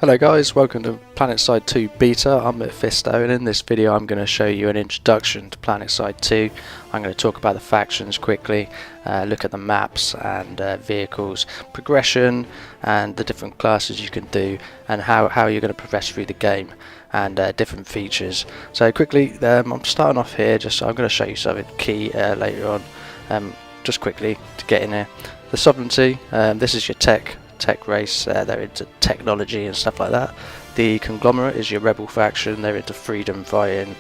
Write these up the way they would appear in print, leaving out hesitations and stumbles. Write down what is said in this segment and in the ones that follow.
Hello guys, welcome to Planetside 2 Beta. I'm Mittfisto, and in this video I'm going to show you an introduction to Planetside 2. I'm going to talk about the factions quickly, look at the maps and vehicles, progression and the different classes you can do, and how you're going to progress through the game, and different features. So quickly, I'm starting off here, I'm going to show you something key later on, just quickly to get in here. The Sovereignty, this is your tech race, they're into technology and stuff like that. The Conglomerate is your rebel faction, they're into freedom fighting,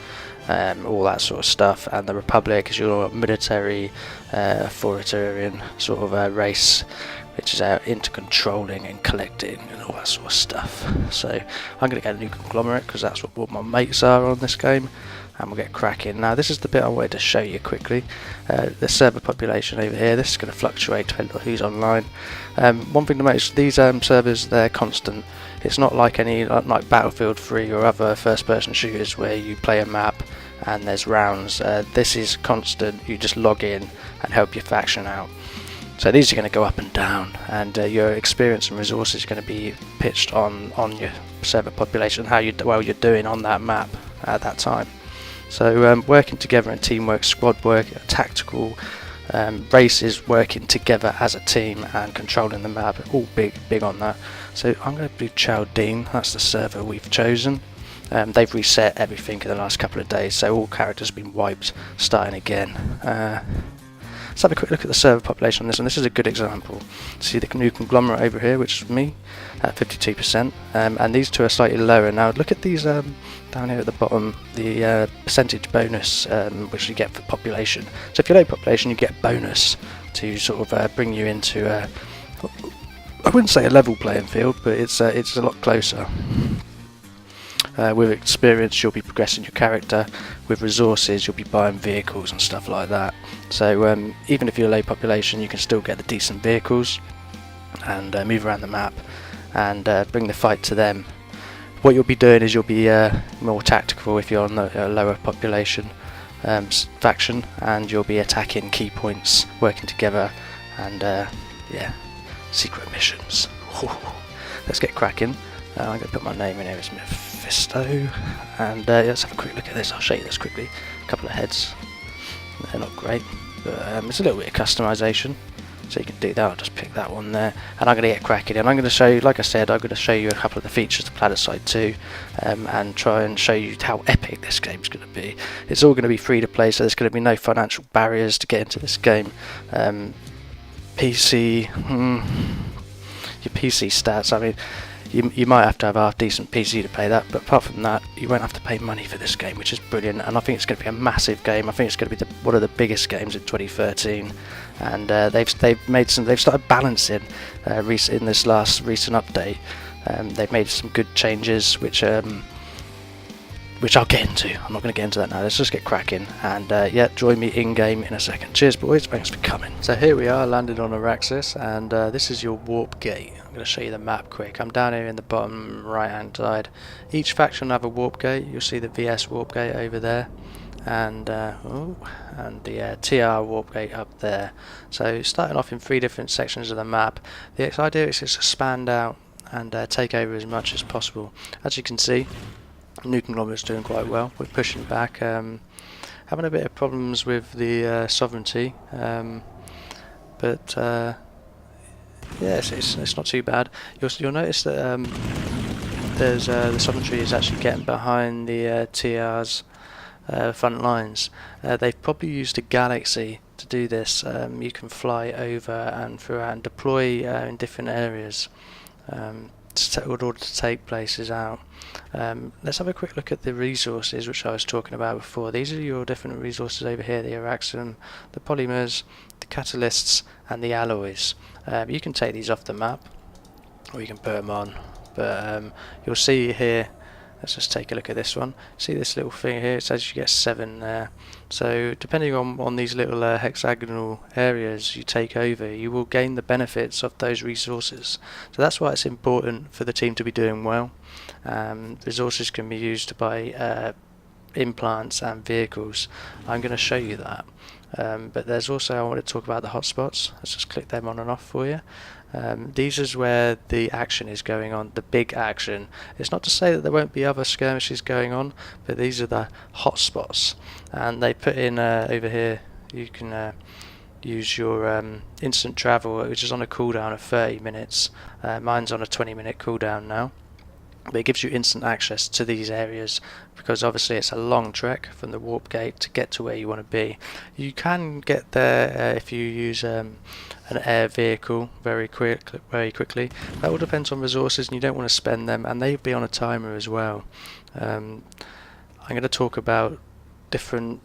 all that sort of stuff. And the Republic is your military, authoritarian sort of race, which is into controlling and collecting and all that sort of stuff. So I'm going to get a new Conglomerate because that's what my mates are on this game, and we'll get cracking. Now this is the bit I wanted to show you quickly. The server population over here, this is going to fluctuate depending on who's online. One thing to notice, these servers, they're constant. It's not like any like Battlefield 3 or other first person shooters where you play a map and there's rounds. This is constant, you just log in and help your faction out. So these are going to go up and down, and your experience and resources are going to be pitched on your server population, how well you're doing on that map at that time. So working together in teamwork, squad work, tactical races, working together as a team and controlling the map, all big on that. So I'm going to do Chaldean, that's the server we've chosen. They've reset everything in the last couple of days, so all characters have been wiped, starting again. Let's have a quick look at the server population on this one. This is a good example. See the new Conglomerate over here, which is me, at 52%, and these two are slightly lower. Now look at these down here at the bottom, the percentage bonus which you get for population. So if you're low population, you get bonus to sort of bring you into I wouldn't say a level playing field, but it's a lot closer. With experience, you'll be progressing your character. With resources, you'll be buying vehicles and stuff like that. So even if you're low population, you can still get the decent vehicles and move around the map and bring the fight to them. What you'll be doing is you'll be more tactical if you're on the lower population faction, and you'll be attacking key points, working together, and yeah, secret missions. Let's get cracking. I'm going to put my name in here as Mittfisto, and let's have a quick look at this. I'll show you this quickly. A couple of heads, they're not great, but it's a little bit of customization, so you can do that. I'll just pick that one there, and I'm going to get cracking. And I'm going to show you, like I said, I'm going to show you a couple of the features of Planetside 2, and try and show you how epic this game's going to be. It's all going to be free to play, so there's going to be no financial barriers to get into this game. PC, your PC stats, I mean, you might have to have a decent PC to play that, but apart from that, you won't have to pay money for this game, which is brilliant. And I think it's going to be a massive game. I think it's going to be one of the biggest games in 2013. And they've started balancing in this last recent update. They've made some good changes, which I'll get into. I'm not going to get into that now. Let's just get cracking, and yeah, join me in game in a second. Cheers boys, thanks for coming. So here we are, landed on Auraxium, and this is your warp gate. I'm going to show you the map quick. I'm down here in the bottom right hand side. Each faction will have a warp gate. You'll see the VS warp gate over there, and the TR warp gate up there. So starting off in 3 different sections of the map. The idea is just to expand out and take over as much as possible. As you can see, New Conglomerate's doing quite well. We're pushing back, having a bit of problems with the sovereignty, but yes, it's not too bad. You'll notice that there's the sovereignty is actually getting behind the TR's front lines. They've probably used a galaxy to do this. You can fly over and throughout and deploy in different areas in order to take places out. Let's have a quick look at the resources which I was talking about before. These are your different resources over here: the Auraxium, the polymers, the catalysts, and the alloys. You can take these off the map, or you can put them on, but you'll see here, let's just take a look at this one. See this little thing here, it says you get 7 there. So depending on these little hexagonal areas you take over, you will gain the benefits of those resources. So that's why it's important for the team to be doing well. Resources can be used to buy implants and vehicles. I'm going to show you that. But there's also, I want to talk about the hotspots. Let's just click them on and off for you. These is where the action is going on, the big action. It's not to say that there won't be other skirmishes going on, but these are the hot spots. And they put in over here, you can use your instant travel, which is on a cooldown of 30 minutes. Mine's on a 20-minute cooldown now. But it gives you instant access to these areas because obviously it's a long trek from the warp gate to get to where you want to be. You can get there if you use an air vehicle very quickly. That all depends on resources, and you don't want to spend them, and they'll be on a timer as well. I'm going to talk about different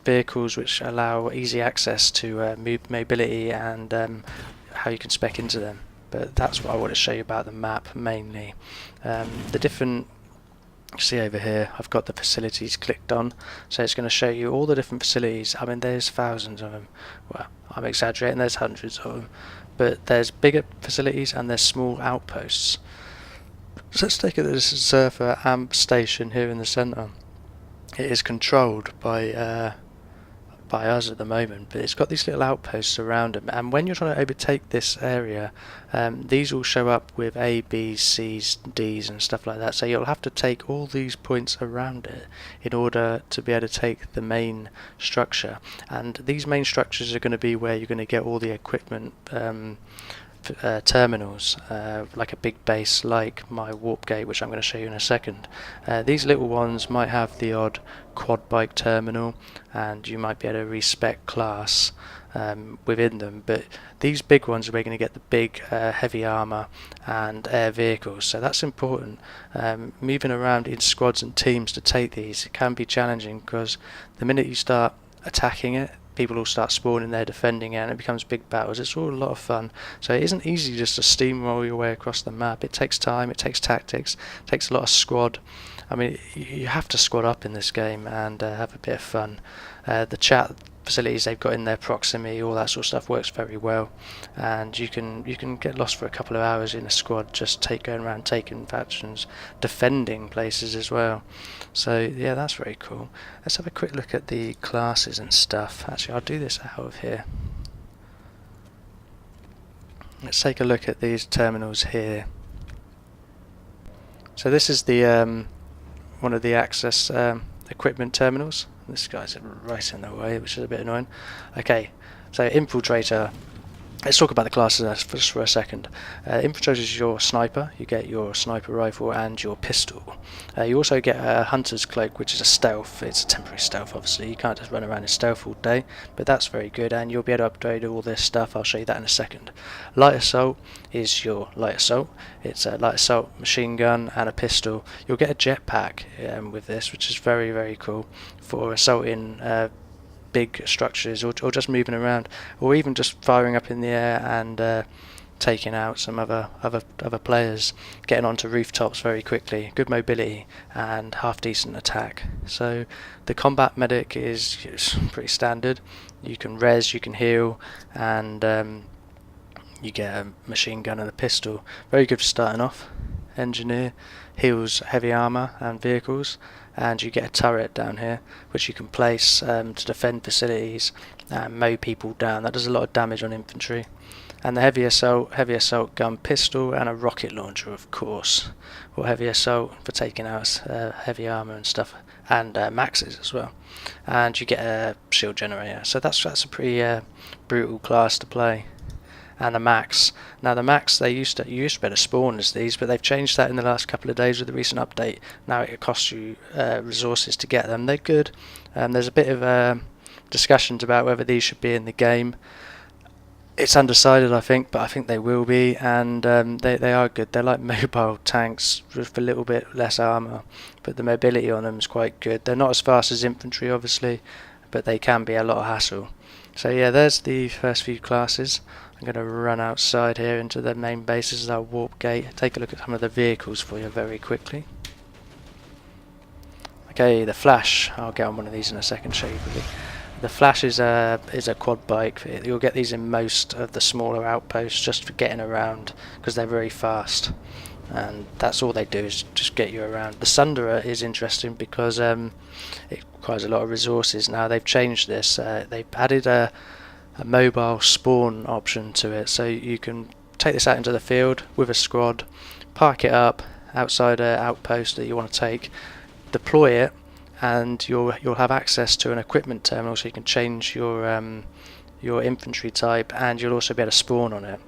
vehicles which allow easy access to mobility and how you can spec into them. But that's what I want to show you about the map mainly. The different, see over here, I've got the facilities clicked on, so it's going to show you all the different facilities. I mean, there's thousands of them. Well, I'm exaggerating, there's hundreds of them. But there's bigger facilities and there's small outposts. So let's take a look at this Surfer Amp station here in the centre. It is controlled by us at the moment, but it's got these little outposts around them, and when you're trying to overtake this area, these will show up with A, B, C's, D's and stuff like that, so you'll have to take all these points around it in order to be able to take the main structure. And these main structures are going to be where you're going to get all the equipment terminals, like a big base like my warp gate, which I'm going to show you in a second. These little ones might have the odd quad bike terminal, and you might be able to respec class within them, but these big ones are where you're going to get the big heavy armor and air vehicles, so that's important. Moving around in squads and teams to take these, it can be challenging because the minute you start attacking it, people will start spawning there, defending it, and it becomes big battles. It's all a lot of fun. So it isn't easy just to steamroll your way across the map. It takes time, it takes tactics, it takes a lot of squad. I mean, you have to squad up in this game and have a bit of fun. The chat facilities they've got in their proximity, all that sort of stuff works very well, and you can get lost for a couple of hours in a squad just going around taking factions, defending places as well. So yeah, that's very cool. Let's have a quick look at the classes and stuff. Actually, I'll do this out of here. Let's take a look at these terminals here. So this is the one of the access equipment terminals. This guy's right in the way, which is a bit annoying. Okay, so Infiltrator. Let's talk about the classes just for a second. Infiltrator is your sniper. You get your sniper rifle and your pistol. You also get a hunter's cloak, which is a stealth. It's a temporary stealth, obviously. You can't just run around in stealth all day, but that's very good, and you'll be able to upgrade all this stuff. I'll show you that in a second. Light assault is your light assault. It's a light assault machine gun and a pistol. You'll get a jetpack with this, which is very, very cool for assaulting big structures, or just moving around, or even just firing up in the air and taking out some other players, getting onto rooftops very quickly. Good mobility and half decent attack. So the combat medic is pretty standard. You can res, you can heal, and you get a machine gun and a pistol. Very good for starting off. Engineer heals heavy armor and vehicles, and you get a turret down here which you can place to defend facilities and mow people down. That does a lot of damage on infantry. And the heavy assault gun, pistol, and a rocket launcher, of course, or heavy assault for taking out heavy armor and stuff, and maxes as well. And you get a shield generator. So that's a pretty brutal class to play. And the max. Now the max, you used to be able to spawn as these, but they've changed that in the last couple of days with the recent update. Now it costs you resources to get them. They're good. There's a bit of discussions about whether these should be in the game. It's undecided, I think, but I think they will be, and they are good. They're like mobile tanks with a little bit less armor, but the mobility on them is quite good. They're not as fast as infantry, obviously, but they can be a lot of hassle. So yeah, there's the first few classes. I'm going to run outside here into the main base. This is our warp gate. Take a look at some of the vehicles for you very quickly. Okay, the Flash. I'll get on one of these in a second, show you quickly. The Flash is a quad bike. You'll get these in most of the smaller outposts just for getting around because they're very fast, and that's all they do is just get you around. The Sunderer is interesting because it requires a lot of resources. Now they've changed this. They've added a mobile spawn option to it, so you can take this out into the field with a squad, park it up outside an outpost that you want to take, deploy it, and you'll have access to an equipment terminal, so you can change your infantry type, and you'll also be able to spawn on it.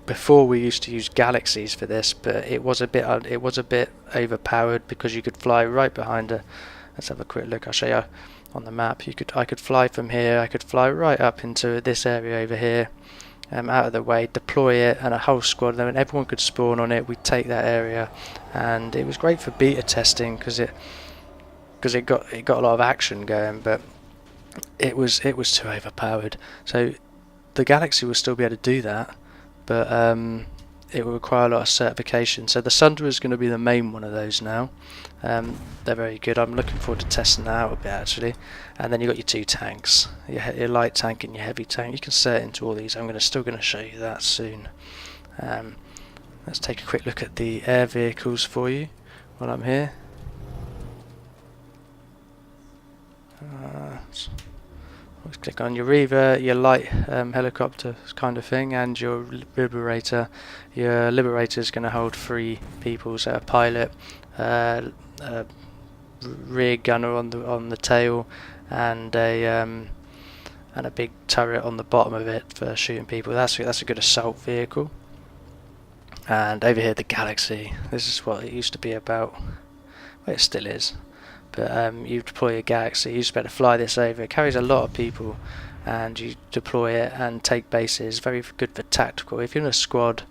Before we used to use galaxies for this, but it was a bit overpowered because you could fly right behind a. Let's have a quick look. I'll show you on the map. I could fly from here. I could fly right up into this area over here, out of the way, deploy it, and a whole squad. Then everyone could spawn on it. We'd take that area, and it was great for beta testing because it got a lot of action going, but it was too overpowered. So the Galaxy will still be able to do that, but it will require a lot of certification. So the Sundra is going to be the main one of those now. They're very good. I'm looking forward to testing that out a bit actually. And then you've got your two tanks, your light tank and your heavy tank. You can cert into all these. I'm still going to show you that soon. Let's take a quick look at the air vehicles for you while I'm here. Let's click on your Reaver, your light helicopter kind of thing, and your Liberator. Your Liberator is going to hold 3 people, so a pilot, a rear gunner on the tail, and a big turret on the bottom of it for shooting people. That's a good assault vehicle. And over here, the Galaxy. This is what it used to be about. Well, it still is. But you deploy a Galaxy, you just better fly this over. It carries a lot of people, and you deploy it and take bases. Very good for tactical. If you're in a squad,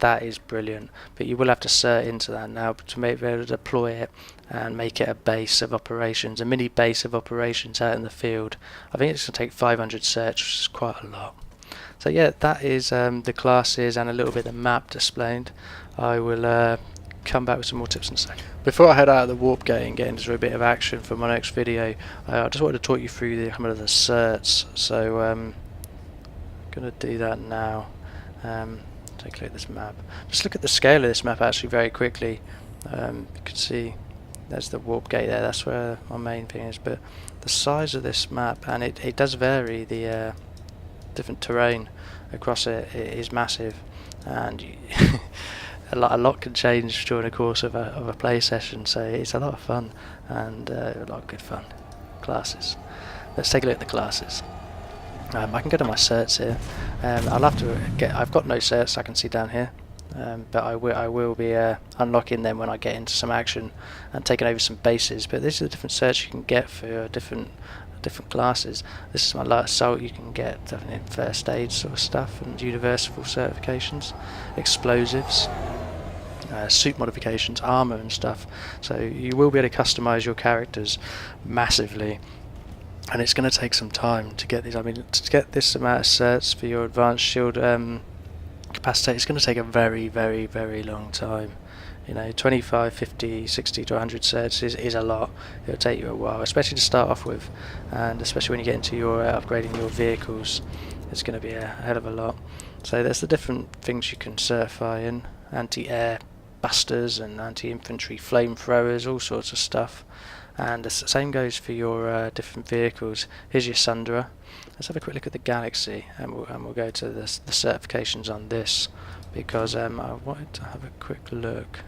that is brilliant. But you will have to cert into that now to be able to deploy it and make it a base of operations, a mini base of operations out in the field. I think it's going to take 500 certs, which is quite a lot. So yeah, that is the classes and a little bit of the map displayed. I will come back with some more tips in a second. Before I head out of the warp gate and get into a bit of action for my next video, I just wanted to talk you through some of the certs. So I'm going to do that now. Take a look at this map. Just look at the scale of this map actually very quickly. You can see there's the warp gate there, that's where my main thing is, but the size of this map, and it does vary, the different terrain across it is massive, and a lot can change during the course of a play session, so it's a lot of fun and a lot of good fun. Classes. Let's take a look at the classes. I can go to my certs here. I'll have to I've got no certs I can see down here, but I will be unlocking them when I get into some action and taking over some bases. But these are the different certs you can get for different classes. This is my light assault. You can get definitely first aid sort of stuff and universal certifications, explosives, suit modifications, armor and stuff. So you will be able to customize your characters massively, and it's going to take some time to get these. I mean, to get this amount of certs for your advanced shield capacity, it's going to take a very, very, very long time. You know, 25, 50, 60 to 100 certs is a lot. It'll take you a while, especially to start off with, and especially when you get into your upgrading your vehicles, it's going to be a hell of a lot. So there's the different things you can certify in: anti-air busters and anti-infantry flamethrowers, all sorts of stuff. And the same goes for your different vehicles. Here's your Sundra. Let's have a quick look at the Galaxy, and we'll go to the certifications on this, because I wanted to have a quick look.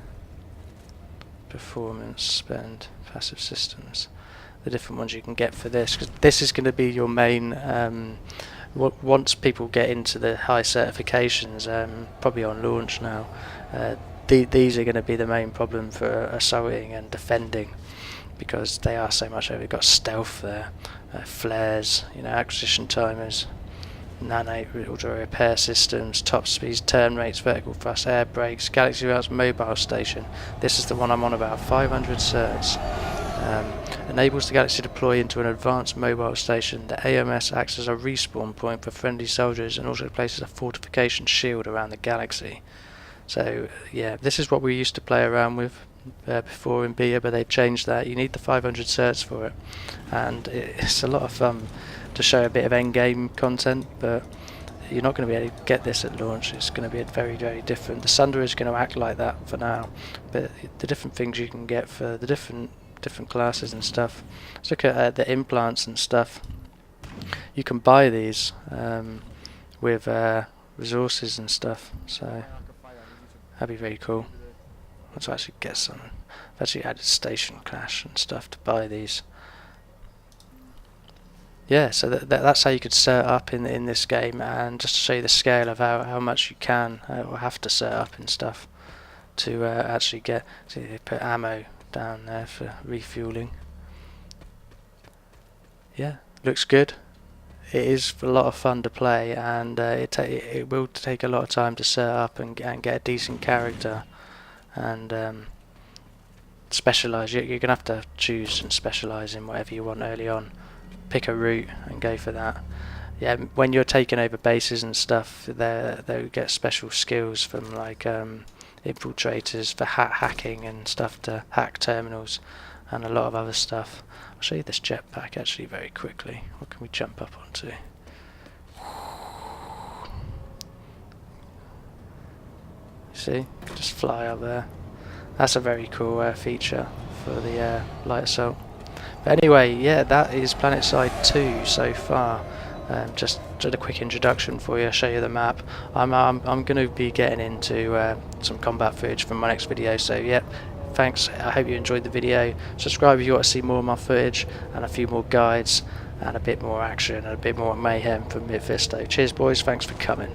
Performance, spend, passive systems, the different ones you can get for this, because this is going to be your main once people get into the high certifications, probably on launch now, these are going to be the main problem for assaulting and defending, because they are so much over. You've got stealth there, flares, acquisition timers, nanite auto repair systems, top speeds, turn rates, vertical thrust, air brakes, Galaxy Routes mobile station. This is the one I'm on about, 500 certs. Enables the Galaxy to deploy into an advanced mobile station. The AMS acts as a respawn point for friendly soldiers and also places a fortification shield around the Galaxy. So yeah, this is what we used to play around with before in beta, but they've changed that. You need the 500 certs for it, and it's a lot of fun to show a bit of end-game content, but you're not going to be able to get this at launch. It's going to be very, very different. The Sundra is going to act like that for now, but the different things you can get for the different classes and stuff. Let's look at the implants and stuff. You can buy these with resources and stuff, so that'd be very cool. Let's actually get some. I've actually added station clash and stuff to buy these. Yeah, so that's how you could set up in this game, and just to show you the scale of how much you can or have to set up and stuff to actually get. See, they put ammo down there for refueling. Yeah, looks good. It is a lot of fun to play, and it will take a lot of time to set up and get a decent character and specialise. You're going to have to choose and specialise in whatever you want early on. Pick a route and go for that. Yeah, when you're taking over bases and stuff, they'll get special skills from like infiltrators for hacking and stuff to hack terminals and a lot of other stuff. I'll show you this jetpack actually very quickly. What can we jump up onto? See, just fly up there. That's a very cool feature for the light assault. But anyway, yeah, that is Planetside 2 so far. Just a quick introduction for you, show you the map. I'm going to be getting into some combat footage from my next video, so yeah, thanks. I hope you enjoyed the video. Subscribe if you want to see more of my footage and a few more guides and a bit more action and a bit more mayhem from Mittfisto. Cheers boys, thanks for coming.